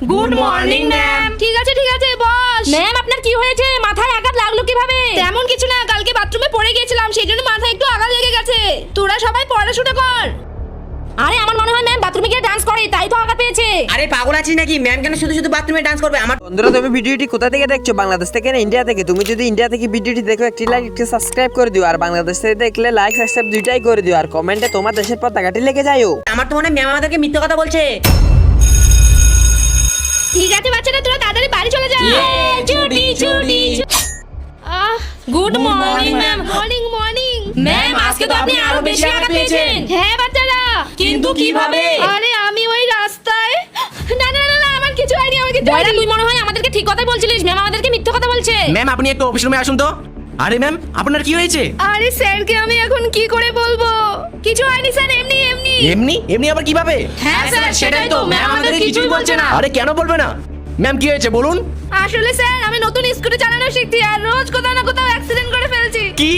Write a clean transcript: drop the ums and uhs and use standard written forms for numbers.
Good morning ma'am. ঠিক আছে বস। Ma'am আপনার কি হয়েছে? মাথায় আঘাত লাগলো কিভাবে? তেমন কিছু না, কালকে বাথরুমে পড়ে গিয়েছিলাম, সেই জন্য মাথায় একটু আঘাত লেগে গেছে। তোরা সবাই পড়াশোনা কর। আরে আমার মনে হয় ম্যাম বাথরুমে গিয়ে ডান্স করে, তাই তো আঘাত পেয়েছে। আরে পাগল আছিস নাকি? ম্যাম কেন শুধু শুধু বাথরুমে ডান্স করবে? আমার বন্ধুরা, তুমি ভিডিওটি কোথা থেকে দেখছো? বাংলাদেশ থেকে না ইন্ডিয়া থেকে? তুমি যদি ইন্ডিয়া থেকে ভিডিওটি দেখো, একটি লাইক একটি সাবস্ক্রাইব করে দিও, আর বাংলাদেশ থেকে দেখলে লাইক সাবস্ক্রাইব দুইটাই করে দিও, আর কমেন্টে তোমার দেশের পতাকাটি লিখে যাও। আমার তো মনে হয় ম্যাম আমাদেরকে মিথ্যে কথা বলছে। ঠিক আছে বাচ্চারা, তোরা তাড়াতাড়ি বাড়ি চলে যা। ছুটি। Good morning ma'am. Morning ma'am আজকে তো আপনি আরো বেশি আঘাত পেয়েছেন। হ্যাঁ বাচ্চারা। কিন্তু কিভাবে? আরে আমি ওই রাস্তায়, না আমার কিছু হয়নি, বয়রা তুই মনে হয় আমাদেরকে ঠিক কথাই বলছিলিস, ম্যাম আমাদেরকে মিথ্যে কথা বলছে। ম্যাম আপনি একটু অফিস রুমে আসুন তো। আরে ম্যাম আপনার কি হয়েছে? আরে স্যারকে আমি এখন কি করে বলবো? কিছু হয়নি স্যার, এমনি এমনি আবার কিভাবে? হ্যাঁ স্যার, সেটাই তো, ম্যাম আমাদের কিছুই বলছে না। আরে কেন বলবে না? ম্যাম কি হয়েছে বলুন। আসলে স্যার আমি নতুন স্কুটি চালানো শিখছি, আর রোজ কোথাও না কোথাও অ্যাক্সিডেন্ট করে ফেলছি। কি?